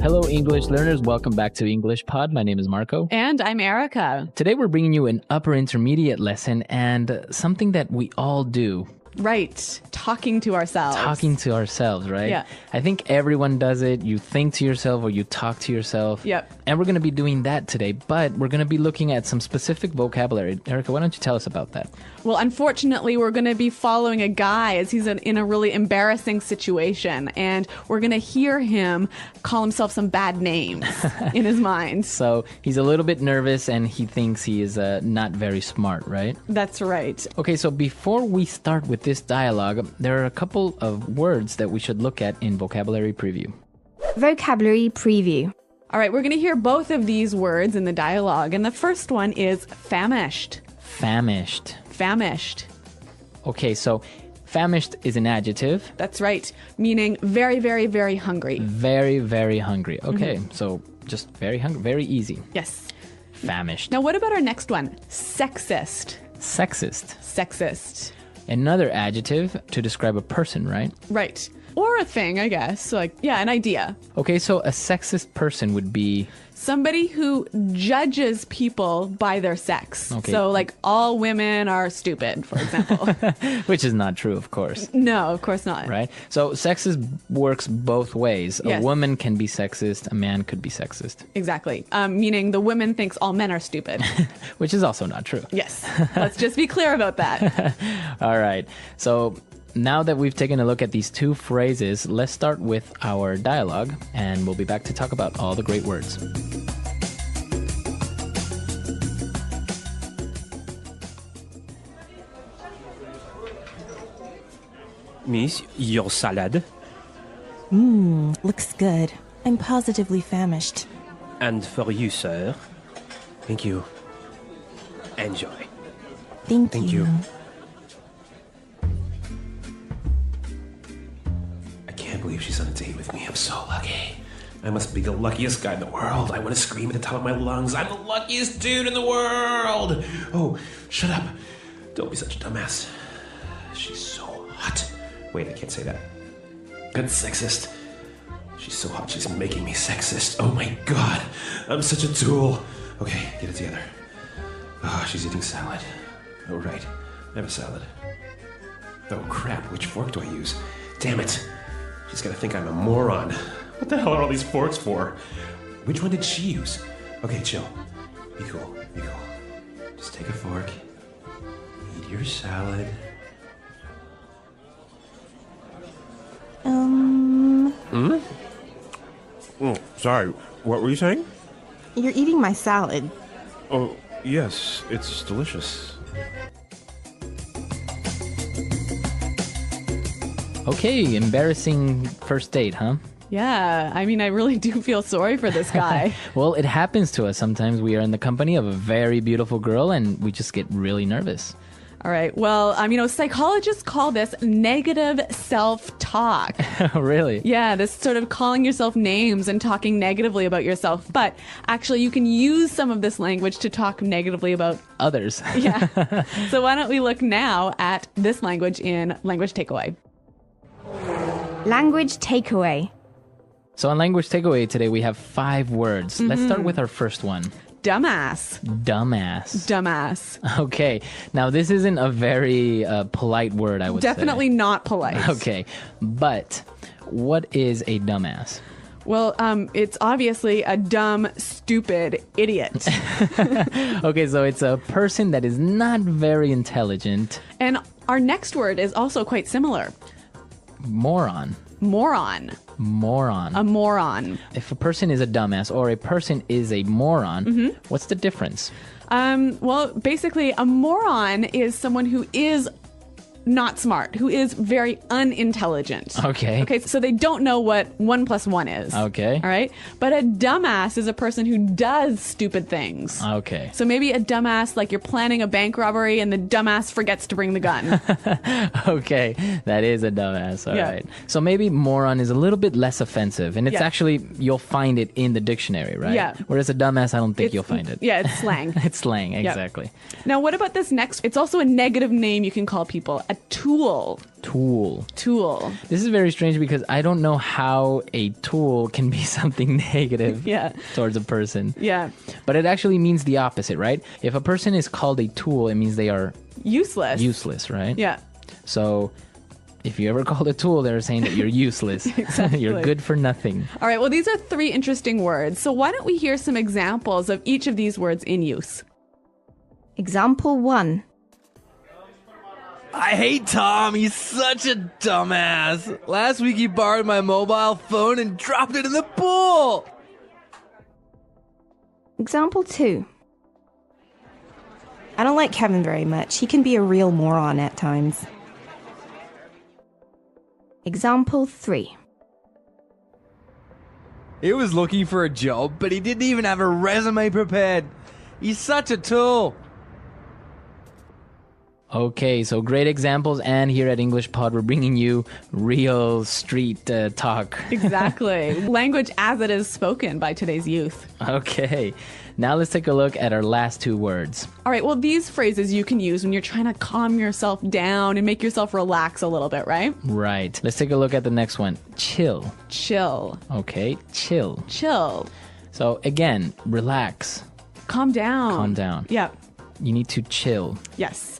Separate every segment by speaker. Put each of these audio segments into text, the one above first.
Speaker 1: Hello, English learners. Welcome back to English Pod. My name is Marco.
Speaker 2: And I'm Erica.
Speaker 1: Today, we're bringing you an upper intermediate lesson and something that we all do.
Speaker 2: Right. Talking to ourselves.
Speaker 1: Talking to ourselves, right?
Speaker 2: Yeah.
Speaker 1: I think everyone does it. You think to yourself or you talk to yourself.
Speaker 2: Yep.
Speaker 1: And we're going to be doing that today, but we're going to be looking at some specific vocabulary. Erica, why don't you tell us about that?
Speaker 2: Well, unfortunately, we're going to be following a guy as he's in a really embarrassing situation. And we're going to hear him call himself some bad names in his mind.
Speaker 1: So he's a little bit nervous and he thinks he is not very smart, right?
Speaker 2: That's right.
Speaker 1: Okay, so before we start with this dialogue, there are a couple of words that we should look at in vocabulary preview.
Speaker 3: Vocabulary preview.
Speaker 2: All right, we're going to hear both of these words in the dialogue. And the first one is famished.
Speaker 1: Famished.
Speaker 2: Famished.
Speaker 1: Okay, so famished is an adjective.
Speaker 2: That's right. Meaning very, very, very hungry.
Speaker 1: Very, very hungry. Okay, so just very hungry. Very easy.
Speaker 2: Yes.
Speaker 1: Famished.
Speaker 2: Now, what about our next one? Sexist.
Speaker 1: Sexist.
Speaker 2: Sexist.
Speaker 1: Another adjective to describe a person, right?
Speaker 2: Right. Or a thing, I guess. Like, yeah, an idea.
Speaker 1: Okay, so a sexist person would be...
Speaker 2: Somebody who judges people by their sex.
Speaker 1: Okay.
Speaker 2: So, like, all women are stupid, for example.
Speaker 1: Which is not true, of course.
Speaker 2: No, of course not.
Speaker 1: Right? So sexist works both ways.
Speaker 2: Yes.
Speaker 1: A woman can be sexist. A man could be sexist.
Speaker 2: Exactly. Meaning the woman thinks all men are stupid.
Speaker 1: Which is also not true.
Speaker 2: Yes. Let's just be clear about that.
Speaker 1: All right. So now that we've taken a look at these two phrases, let's start with our dialogue, and we'll be back to talk about all the great words.
Speaker 4: Miss, your salad.
Speaker 5: Looks good. I'm positively famished.
Speaker 4: And for you, sir. Thank you. Enjoy.
Speaker 5: Thank
Speaker 4: Thank
Speaker 5: you.
Speaker 4: you. I can't believe she's on a date with me. I'm so lucky. I must be the luckiest guy in the world. I want to scream at the top of my lungs. I'm the luckiest dude in the world. Oh, shut up. Don't be such a dumbass. She's so hot. Wait, I can't say that. That's sexist. She's so hot, she's making me sexist. Oh my god. I'm such a tool. Okay, get it together. Ah, she's eating salad. Oh, right. I have a salad. Oh, crap. Which fork do I use? Damn it. She's gonna think I'm a moron. What the hell are all these forks for? Which one did she use? Okay, chill. Be cool. Be cool. Just take a fork. Eat your salad. Sorry. What were you saying?
Speaker 5: You're eating my salad.
Speaker 4: Oh, yes. It's delicious.
Speaker 1: Okay, embarrassing first date, huh?
Speaker 2: Yeah. I mean, I really do feel sorry for this guy.
Speaker 1: Well, it happens to us. Sometimes we are in the company of a very beautiful girl and we just get really nervous.
Speaker 2: All right. Well, psychologists call this negative self-talk.
Speaker 1: Really?
Speaker 2: Yeah, this sort of calling yourself names and talking negatively about yourself. But actually, you can use some of this language to talk negatively about
Speaker 1: Others.
Speaker 2: Yeah. So why don't we look now at this language in Language Takeaway.
Speaker 3: Language takeaway.
Speaker 1: So on Language Takeaway today, we have 5 words. Let's start with our first one.
Speaker 2: Dumbass.
Speaker 1: Dumbass.
Speaker 2: Dumbass.
Speaker 1: Okay. Now, this isn't a very polite word, I would
Speaker 2: Definitely
Speaker 1: say.
Speaker 2: not polite.
Speaker 1: Okay. But what is a dumbass?
Speaker 2: Well, it's obviously a dumb, stupid idiot.
Speaker 1: Okay, so it's a person that is not very intelligent.
Speaker 2: And our next word is also quite similar.
Speaker 1: Moron.
Speaker 2: Moron.
Speaker 1: Moron.
Speaker 2: A moron.
Speaker 1: If a person is a dumbass or a person is a moron, what's the difference?
Speaker 2: Well, basically, a moron is someone who is not smart, who is very unintelligent.
Speaker 1: Okay.
Speaker 2: Okay, so they don't know what 1 + 1 is.
Speaker 1: Okay.
Speaker 2: All right? But a dumbass is a person who does stupid things.
Speaker 1: Okay.
Speaker 2: So maybe a dumbass, like you're planning a bank robbery and the dumbass forgets to bring the gun.
Speaker 1: Okay, that is a dumbass. All
Speaker 2: Yeah.
Speaker 1: right. So maybe moron is a little bit less offensive, and it's
Speaker 2: Yeah.
Speaker 1: actually, you'll find it in the dictionary, right?
Speaker 2: Yeah.
Speaker 1: Whereas a dumbass, I don't think you'll find it.
Speaker 2: Yeah, it's slang.
Speaker 1: It's slang, exactly.
Speaker 2: Now, what about this next? It's also a negative name you can call people. a tool.
Speaker 1: Tool.
Speaker 2: Tool.
Speaker 1: This is very strange because I don't know how a tool can be something negative
Speaker 2: Yeah.
Speaker 1: towards a person.
Speaker 2: Yeah.
Speaker 1: But it actually means the opposite, right? If a person is called a tool, it means they are
Speaker 2: Useless.
Speaker 1: useless, right?
Speaker 2: Yeah.
Speaker 1: So if you ever called a tool, they're saying that you're useless.
Speaker 2: Exactly.
Speaker 1: You're good for nothing.
Speaker 2: All right. Well, these are 3 interesting words. So why don't we hear some examples of each of these words in use?
Speaker 3: Example 1.
Speaker 6: I hate Tom. He's such a dumbass. Last week he borrowed my mobile phone and dropped it in the pool.
Speaker 3: Example 2.
Speaker 5: I don't like Kevin very much. He can be a real moron at times.
Speaker 3: Example 3.
Speaker 6: He was looking for a job, but he didn't even have a resume prepared. He's such a tool.
Speaker 1: Okay, so great examples. And here at English Pod, we're bringing you real street talk.
Speaker 2: Exactly. Language as it is spoken by today's youth.
Speaker 1: Okay, now let's take a look at our last 2 words.
Speaker 2: All right. Well, these phrases you can use when you're trying to calm yourself down and make yourself relax a little bit, right?
Speaker 1: Right. Let's take a look at the next one. Chill.
Speaker 2: Chill.
Speaker 1: Okay, chill.
Speaker 2: Chill.
Speaker 1: So again, relax.
Speaker 2: Calm down.
Speaker 1: Calm down.
Speaker 2: Yeah.
Speaker 1: You need to chill.
Speaker 2: Yes.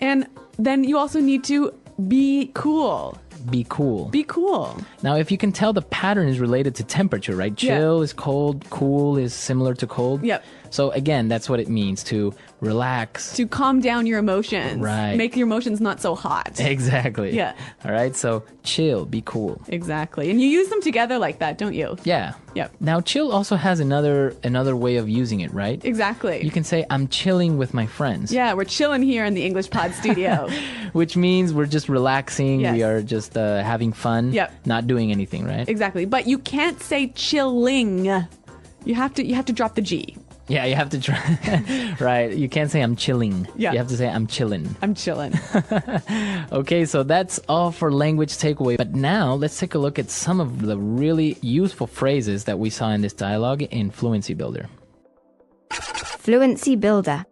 Speaker 2: And then you also need to be cool.
Speaker 1: Be cool.
Speaker 2: Be cool.
Speaker 1: Now, if you can tell, the pattern is related to temperature, right? Chill is cold, cool is similar to cold.
Speaker 2: Yep.
Speaker 1: So again, that's what it means, to relax.
Speaker 2: To calm down your emotions.
Speaker 1: Right.
Speaker 2: Make your emotions not so hot.
Speaker 1: Exactly.
Speaker 2: Yeah.
Speaker 1: All right, so chill, be cool.
Speaker 2: Exactly. And you use them together like that, don't you?
Speaker 1: Yeah.
Speaker 2: Yep.
Speaker 1: Now, chill also has another way of using it, right?
Speaker 2: Exactly.
Speaker 1: You can say, I'm chilling with my friends.
Speaker 2: Yeah, we're chilling here in the English Pod studio.
Speaker 1: Which means we're just relaxing.
Speaker 2: Yes.
Speaker 1: We are just having fun.
Speaker 2: Yep.
Speaker 1: Not doing anything, right?
Speaker 2: Exactly. But you can't say chilling. You have to drop the G.
Speaker 1: Yeah, you have to try. Right. You can't say I'm chilling.
Speaker 2: Yeah.
Speaker 1: You have to say I'm chilling.
Speaker 2: I'm chilling.
Speaker 1: Okay, so that's all for language takeaway. But now let's take a look at some of the really useful phrases that we saw in this dialogue in Fluency Builder.
Speaker 3: Fluency Builder.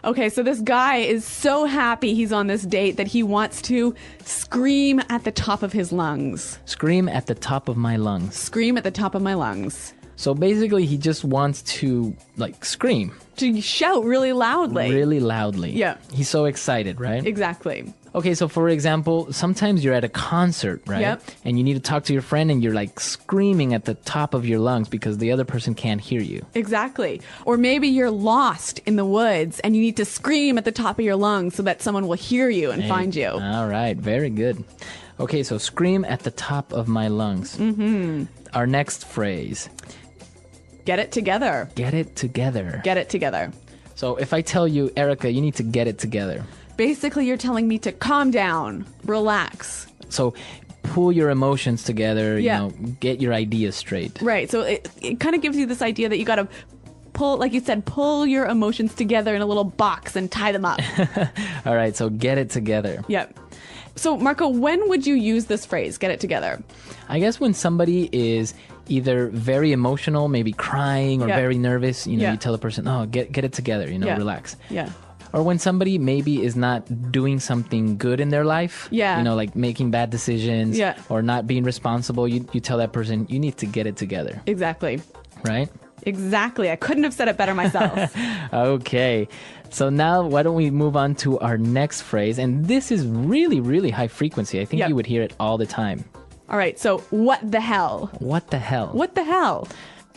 Speaker 2: Okay, so this guy is so happy he's on this date that he wants to scream at the top of his lungs.
Speaker 1: Scream at the top of my lungs.
Speaker 2: Scream at the top of my lungs.
Speaker 1: So basically, he just wants to, scream.
Speaker 2: To shout really loudly.
Speaker 1: Really loudly.
Speaker 2: Yeah.
Speaker 1: He's so excited, right?
Speaker 2: Exactly.
Speaker 1: Okay, so for example, sometimes you're at a concert, right?
Speaker 2: Yep.
Speaker 1: And you need to talk to your friend and you're screaming at the top of your lungs because the other person can't hear you.
Speaker 2: Exactly. Or maybe you're lost in the woods and you need to scream at the top of your lungs so that someone will hear you and find you.
Speaker 1: All right, very good. Okay, so scream at the top of my lungs. Mm-hmm. Our next phrase.
Speaker 2: Get it together.
Speaker 1: Get it together.
Speaker 2: Get it together.
Speaker 1: So if I tell you, Erica, you need to get it together.
Speaker 2: Basically, you're telling me to calm down, relax.
Speaker 1: So pull your emotions together,
Speaker 2: Yeah.
Speaker 1: Get your ideas straight.
Speaker 2: Right. So it kind of gives you this idea that you got to pull, like you said, pull your emotions together in a little box and tie them up.
Speaker 1: All right, so get it together.
Speaker 2: Yep. So, Marco, when would you use this phrase, get it together?
Speaker 1: I guess when somebody is either very emotional, maybe crying or
Speaker 2: Yeah.
Speaker 1: very nervous,
Speaker 2: Yeah.
Speaker 1: you tell the person, oh, get it together,
Speaker 2: Yeah.
Speaker 1: relax.
Speaker 2: Yeah.
Speaker 1: Or when somebody maybe is not doing something good in their life,
Speaker 2: Yeah.
Speaker 1: like making bad decisions
Speaker 2: Yeah.
Speaker 1: or not being responsible, you tell that person, you need to get it together,
Speaker 2: Exactly.
Speaker 1: right?
Speaker 2: Exactly. I couldn't have said it better myself.
Speaker 1: Okay, so now why don't we move on to our next phrase? And this is really, really high frequency. I think
Speaker 2: Yep.
Speaker 1: you would hear it all the time.
Speaker 2: All right. So, what the hell?
Speaker 1: What the hell?
Speaker 2: What the hell?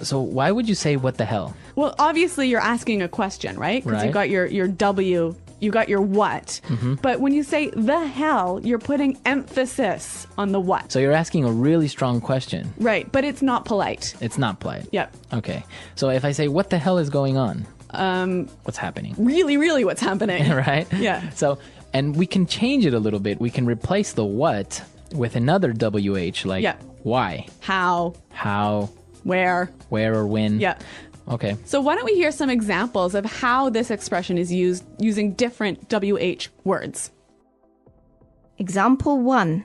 Speaker 1: So why would you say what the hell?
Speaker 2: Well, obviously, you're asking a question, right? Because you
Speaker 1: Right.
Speaker 2: got your W, you got your what. But when you say the hell, you're putting emphasis on the what.
Speaker 1: So you're asking a really strong question.
Speaker 2: Right. But it's not polite.
Speaker 1: It's not polite.
Speaker 2: Yep.
Speaker 1: Okay. So if I say, what the hell is going on? What's happening?
Speaker 2: Really, really what's happening.
Speaker 1: Right?
Speaker 2: Yeah.
Speaker 1: So, and we can change it a little bit. We can replace the what with another WH, like
Speaker 2: Yeah.
Speaker 1: why,
Speaker 2: How,
Speaker 1: how,
Speaker 2: where.
Speaker 1: where, or when.
Speaker 2: Yeah.
Speaker 1: Okay.
Speaker 2: So why don't we hear some examples of how this expression is used using different WH words?
Speaker 3: Example 1.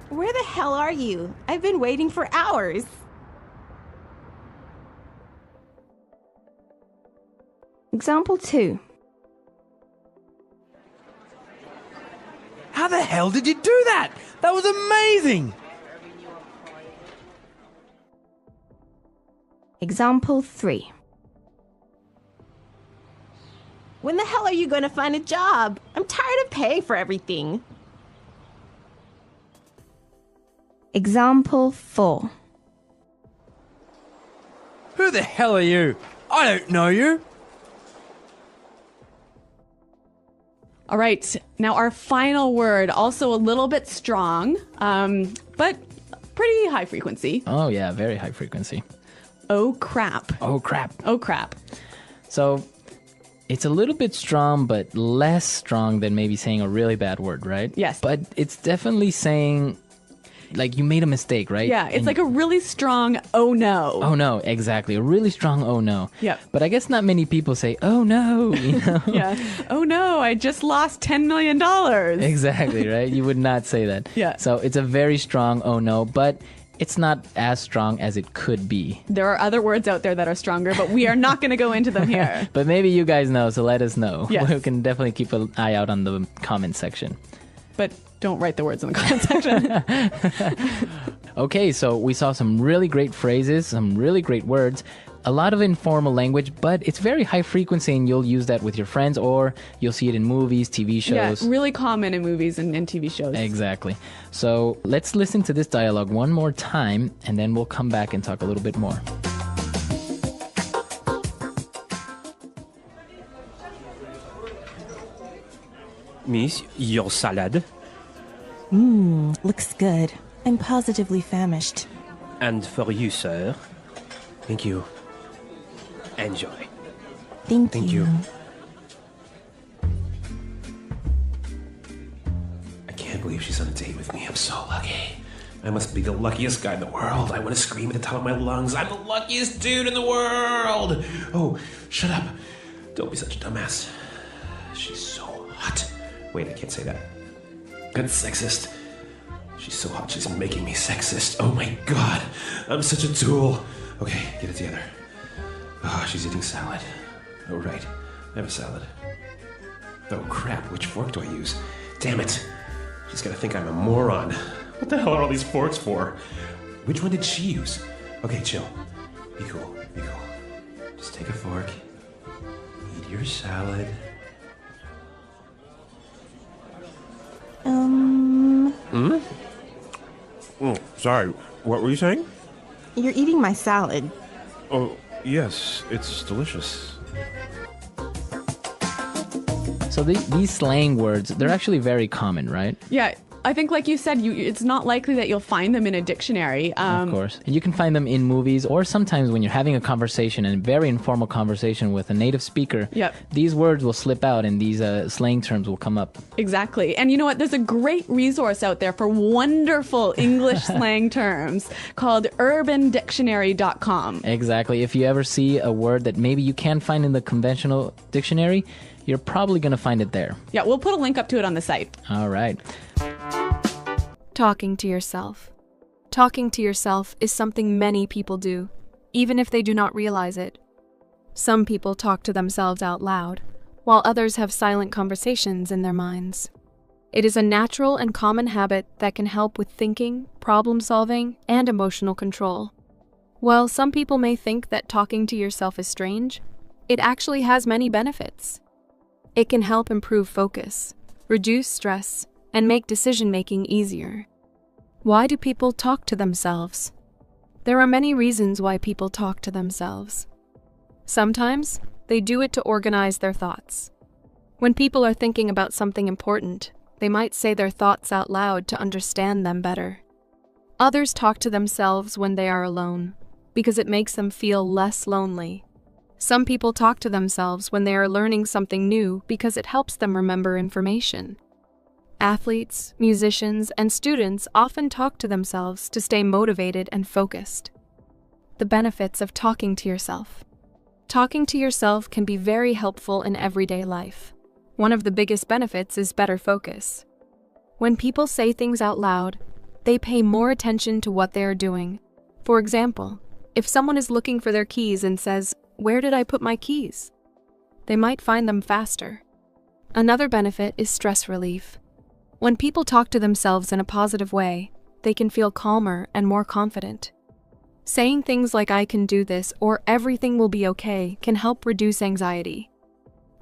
Speaker 5: Where the hell are you? I've been waiting for hours.
Speaker 3: Example 2.
Speaker 6: How the hell did you do that? That was amazing!
Speaker 3: Example 3.
Speaker 5: When the hell are you going to find a job? I'm tired of paying for everything.
Speaker 3: Example 4.
Speaker 6: Who the hell are you? I don't know you.
Speaker 2: All right, now our final word, also a little bit strong, but pretty high frequency.
Speaker 1: Oh, yeah, very high frequency.
Speaker 2: Oh, crap.
Speaker 1: Oh, crap.
Speaker 2: Oh, crap.
Speaker 1: So it's a little bit strong, but less strong than maybe saying a really bad word, right?
Speaker 2: Yes.
Speaker 1: But it's definitely saying, like, you made a mistake, right?
Speaker 2: Yeah, it's
Speaker 1: And-
Speaker 2: like a really strong oh no.
Speaker 1: Oh, no, exactly. A really strong oh, no.
Speaker 2: Yep.
Speaker 1: But I guess not many people say, oh, no, you know?
Speaker 2: Yeah. Oh no, I just lost $10 million.
Speaker 1: Exactly, right? You would not say that.
Speaker 2: Yeah.
Speaker 1: So it's a very strong oh, no, but it's not as strong as it could be.
Speaker 2: There are other words out there that are stronger, but we are not going to go into them here.
Speaker 1: But maybe you guys know, so let us know.
Speaker 2: Yes.
Speaker 1: We can definitely keep an eye out on the comment section.
Speaker 2: But don't write the words in the comment section.
Speaker 1: Okay, so we saw some really great phrases, some really great words, a lot of informal language, but it's very high frequency and you'll use that with your friends or you'll see it in movies, TV
Speaker 2: Yeah,
Speaker 1: shows.
Speaker 2: really common in movies and TV shows.
Speaker 1: Exactly. So let's listen to this dialogue one more time and then we'll come back and talk a little bit more.
Speaker 4: Miss, your salad.
Speaker 7: Looks good. I'm positively famished.
Speaker 4: And for you, sir. Thank you. Enjoy.
Speaker 7: Thank you.
Speaker 4: I can't believe she's on a date with me. I'm so lucky. I must be the luckiest guy in the world. I want to scream at the top of my lungs. I'm the luckiest dude in the world. Oh, shut up. Don't be such a dumbass. She's so hot. Wait, I can't say that. That's sexist. She's so hot, she's making me sexist. Oh my god. I'm such a tool. Okay, get it together. Oh, she's eating salad. Oh, right. I have a salad. Oh, crap. Which fork do I use? Damn it. She's gonna think I'm a moron. What the hell are all these forks for? Which one did she use? Okay, chill. Be cool. Be cool. Just take a fork. Eat your salad. Sorry. What were you saying?
Speaker 5: You're eating my salad.
Speaker 4: Oh, yes. It's delicious.
Speaker 1: So these slang words, they're actually very common, right?
Speaker 2: Yeah, I think like you said, it's not likely that you'll find them in a dictionary.
Speaker 1: Of course. And you can find them in movies or sometimes when you're having a conversation, a very informal conversation with a native speaker.
Speaker 2: Yep.
Speaker 1: These words will slip out and these slang terms will come up.
Speaker 2: Exactly. And you know what? There's a great resource out there for wonderful English slang terms called urbandictionary.com.
Speaker 1: Exactly. If you ever see a word that maybe you can't find in the conventional dictionary, you're probably going to find it there.
Speaker 2: Yeah, we'll put a link up to it on the site.
Speaker 1: All right.
Speaker 8: Talking to yourself. Talking to yourself is something many people do, even if they do not realize it. Some people talk to themselves out loud, while others have silent conversations in their minds. It is a natural and common habit that can help with thinking, problem solving, and emotional control. While some people may think that talking to yourself is strange, it actually has many benefits. It can help improve focus, reduce stress, and make decision-making easier. Why do people talk to themselves? There are many reasons why people talk to themselves. Sometimes, they do it to organize their thoughts. When people are thinking about something important, they might say their thoughts out loud to understand them better. Others talk to themselves when they are alone, because it makes them feel less lonely. Some people talk to themselves when they are learning something new because it helps them remember information. Athletes, musicians, and students often talk to themselves to stay motivated and focused. The benefits of talking to yourself. Talking to yourself can be very helpful in everyday life. One of the biggest benefits is better focus. When people say things out loud, they pay more attention to what they are doing. For example, if someone is looking for their keys and says, "Where did I put my keys?" they might find them faster. Another benefit is stress relief. When people talk to themselves in a positive way, they can feel calmer and more confident. Saying things like "I can do this" or "everything will be okay" can help reduce anxiety.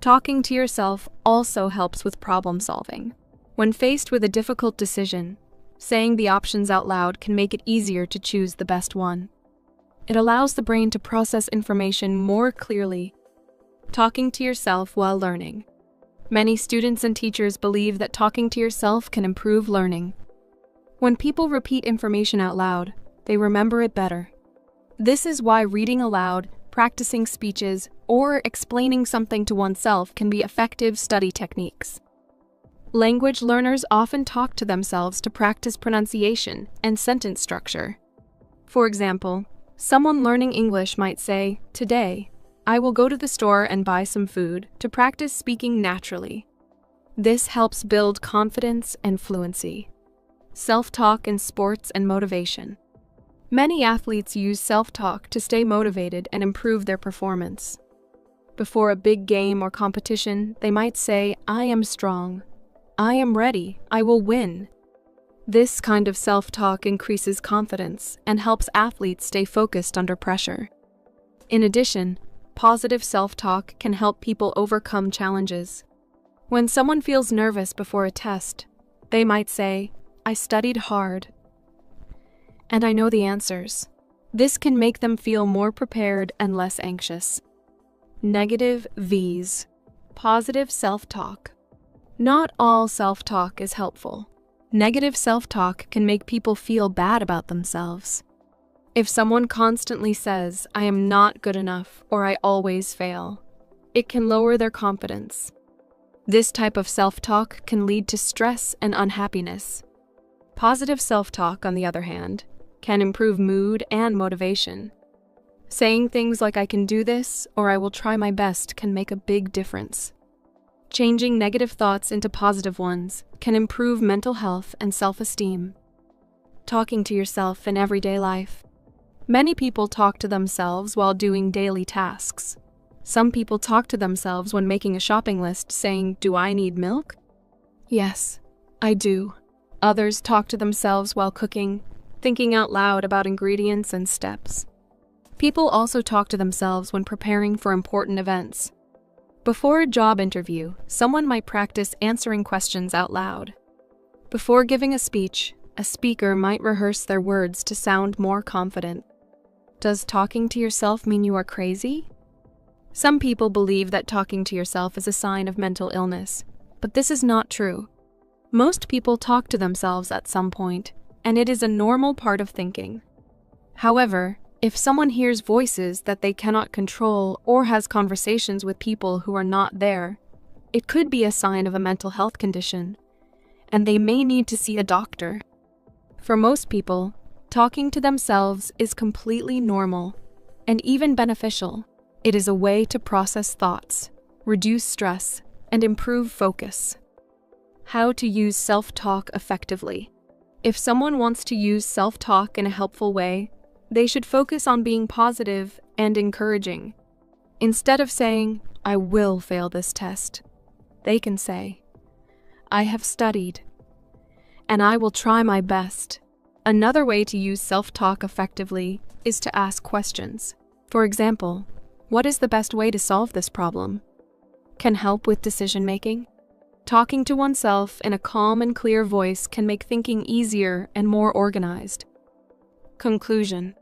Speaker 8: Talking to yourself also helps with problem solving. When faced with a difficult decision, saying the options out loud can make it easier to choose the best one. It allows the brain to process information more clearly. Talking to yourself while learning. Many students and teachers believe that talking to yourself can improve learning. When people repeat information out loud, they remember it better. This is why reading aloud, practicing speeches, or explaining something to oneself can be effective study techniques. Language learners often talk to themselves to practice pronunciation and sentence structure. For example, someone learning English might say, "Today, I will go to the store and buy some food" to practice speaking naturally. This helps build confidence and fluency. Self-talk in sports and motivation. Many athletes use self-talk to stay motivated and improve their performance. Before a big game or competition, they might say, "I am strong. I am ready. I will win." This kind of self-talk increases confidence and helps athletes stay focused under pressure. In addition, positive self-talk can help people overcome challenges. When someone feels nervous before a test, they might say, "I studied hard, and I know the answers." This can make them feel more prepared and less anxious. Negative V's. Positive self-talk. Not all self-talk is helpful. Negative self-talk can make people feel bad about themselves. If someone constantly says, "I am not good enough" or "I always fail," it can lower their confidence. This type of self-talk can lead to stress and unhappiness. Positive self-talk, on the other hand, can improve mood and motivation. Saying things like "I can do this" or "I will try my best" can make a big difference. Changing negative thoughts into positive ones can improve mental health and self-esteem. Talking to yourself in everyday life. Many people talk to themselves while doing daily tasks. Some people talk to themselves when making a shopping list, saying, "Do I need milk?" "Yes, I do." Others talk to themselves while cooking, thinking out loud about ingredients and steps. People also talk to themselves when preparing for important events. Before a job interview, someone might practice answering questions out loud. Before giving a speech, a speaker might rehearse their words to sound more confident. Does talking to yourself mean you are crazy? Some people believe that talking to yourself is a sign of mental illness, but this is not true. Most people talk to themselves at some point, and it is a normal part of thinking. However, if someone hears voices that they cannot control or has conversations with people who are not there, it could be a sign of a mental health condition, and they may need to see a doctor. For most people, talking to themselves is completely normal and even beneficial. It is a way to process thoughts, reduce stress, and improve focus. How to use self-talk effectively. If someone wants to use self-talk in a helpful way, they should focus on being positive and encouraging. Instead of saying, "I will fail this test," they can say, "I have studied, and I will try my best." Another way to use self-talk effectively is to ask questions. For example, "What is the best way to solve this problem?" Can help with decision-making. Talking to oneself in a calm and clear voice can make thinking easier and more organized. Conclusion.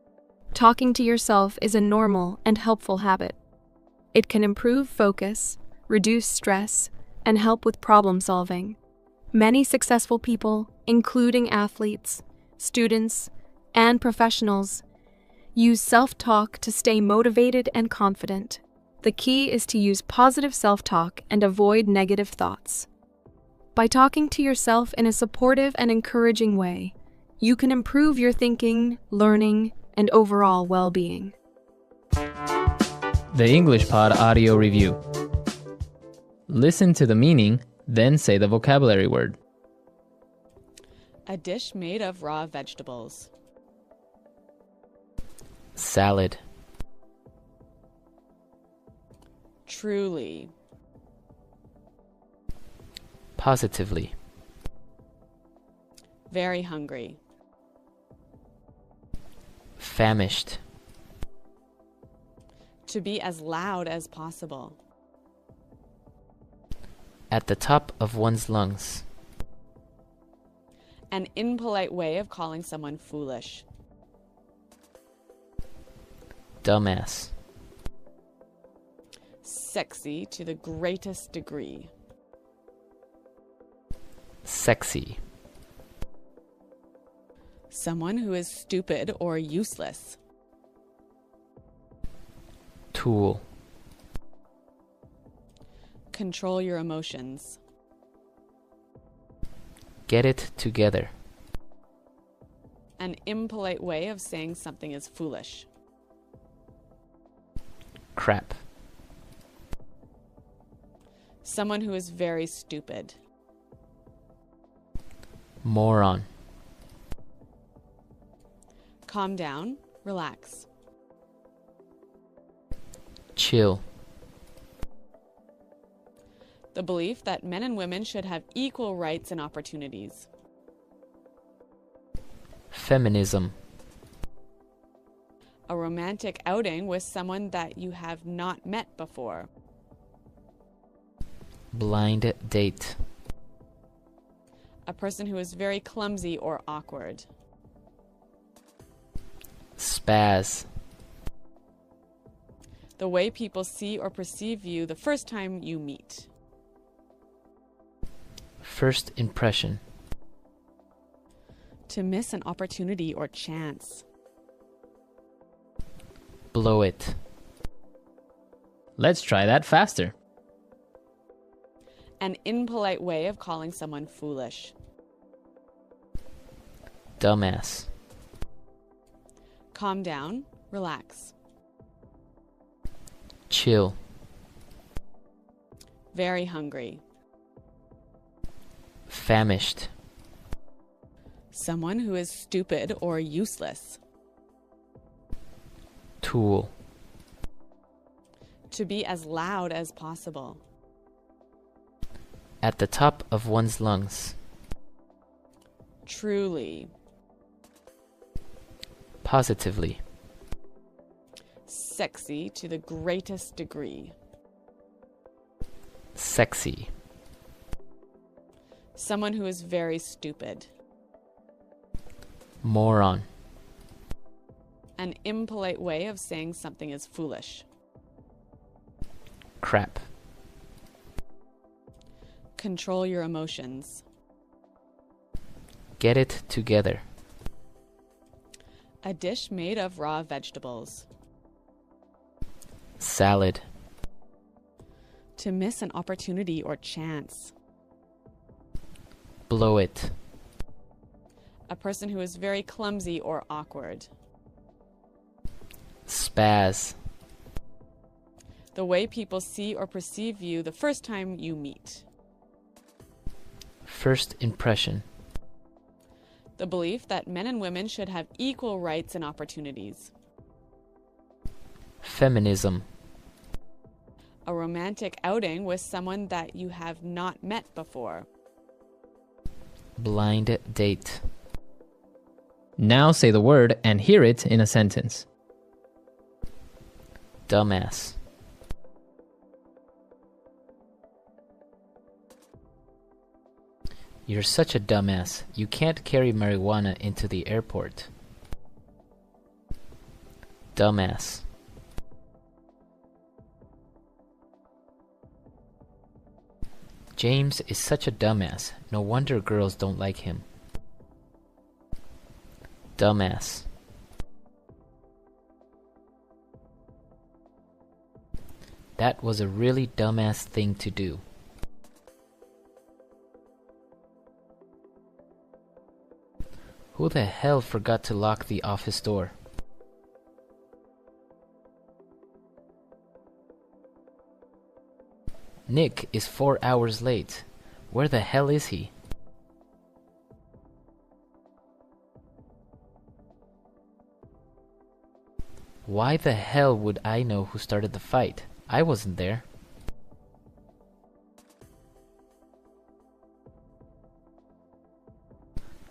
Speaker 8: Talking to yourself is a normal and helpful habit. It can improve focus, reduce stress, and help with problem solving. Many successful people, including athletes, students, and professionals, use self-talk to stay motivated and confident. The key is to use positive self-talk and avoid negative thoughts. By talking to yourself in a supportive and encouraging way, you can improve your thinking, learning, and overall well-being.
Speaker 1: The English Pod Audio Review. Listen to the meaning, then say the vocabulary word.
Speaker 9: A dish made of raw vegetables.
Speaker 1: Salad.
Speaker 9: Truly.
Speaker 1: Positively.
Speaker 9: Very hungry.
Speaker 1: Famished.
Speaker 9: To be as loud as possible.
Speaker 1: At the top of one's lungs.
Speaker 9: An impolite way of calling someone foolish.
Speaker 1: Dumbass.
Speaker 9: Sexy to the greatest degree.
Speaker 1: Sexy.
Speaker 9: Someone who is stupid or useless.
Speaker 1: Tool.
Speaker 9: Control your emotions.
Speaker 1: Get it together.
Speaker 9: An impolite way of saying something is foolish.
Speaker 1: Crap.
Speaker 9: Someone who is very stupid.
Speaker 1: Moron.
Speaker 9: Calm down, relax.
Speaker 1: Chill.
Speaker 9: The belief that men and women should have equal rights and opportunities.
Speaker 1: Feminism.
Speaker 9: A romantic outing with someone that you have not met before.
Speaker 1: Blind date.
Speaker 9: A person who is very clumsy or awkward.
Speaker 1: Spaz.
Speaker 9: The way people see or perceive you the first time you meet.
Speaker 1: First impression.
Speaker 9: To miss an opportunity or chance.
Speaker 1: Blow it. Let's try that faster.
Speaker 9: An impolite way of calling someone foolish.
Speaker 1: Dumbass.
Speaker 9: Calm down, relax.
Speaker 1: Chill.
Speaker 9: Very hungry.
Speaker 1: Famished.
Speaker 9: Someone who is stupid or useless.
Speaker 1: Tool.
Speaker 9: To be as loud as possible.
Speaker 1: At the top of one's lungs.
Speaker 9: Truly.
Speaker 1: Positively.
Speaker 9: Sexy to the greatest degree.
Speaker 1: Sexy.
Speaker 9: Someone who is very stupid.
Speaker 1: Moron.
Speaker 9: An impolite way of saying something is foolish.
Speaker 1: Crap.
Speaker 9: Control your emotions.
Speaker 1: Get it together.
Speaker 9: A dish made of raw vegetables.
Speaker 1: Salad.
Speaker 9: To miss an opportunity or chance.
Speaker 1: Blow it.
Speaker 9: A person who is very clumsy or awkward.
Speaker 1: Spaz.
Speaker 9: The way people see or perceive you the first time you meet.
Speaker 1: First impression.
Speaker 9: The belief that men and women should have equal rights and opportunities.
Speaker 1: Feminism.
Speaker 9: A romantic outing with someone that you have not met before.
Speaker 1: Blind date.
Speaker 10: Now say the word and hear it in a sentence.
Speaker 1: Dumbass. You're such a dumbass. You can't carry marijuana into the airport. Dumbass. James is such a dumbass. No wonder girls don't like him. Dumbass. That was a really dumbass thing to do. Who the hell forgot to lock the office door? Nick is 4 hours late. Where the hell is he? Why the hell would I know who started the fight? I wasn't there.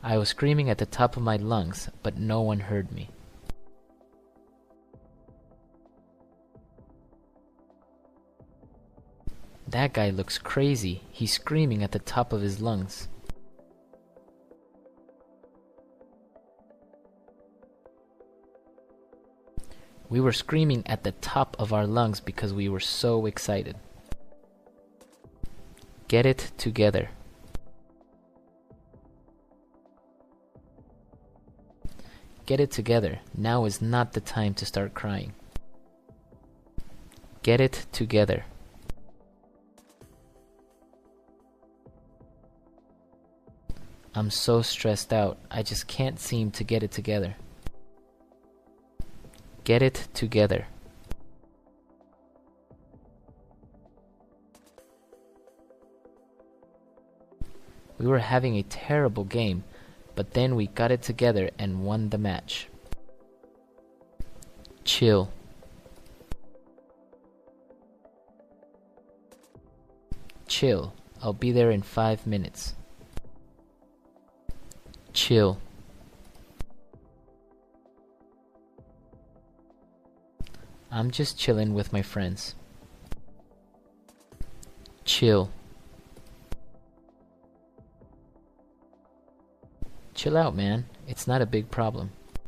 Speaker 1: I was screaming at the top of my lungs, but no one heard me. That guy looks crazy. He's screaming at the top of his lungs. We were screaming at the top of our lungs because we were so excited. Get it together. Get it together. Now is not the time to start crying. Get it together. I'm so stressed out. I just can't seem to get it together. Get it together. We were having a terrible game, but then we got it together and won the match. Chill. Chill. I'll be there in 5 minutes. Chill. I'm just chilling with my friends. Chill. Chill out, man. It's not a big problem.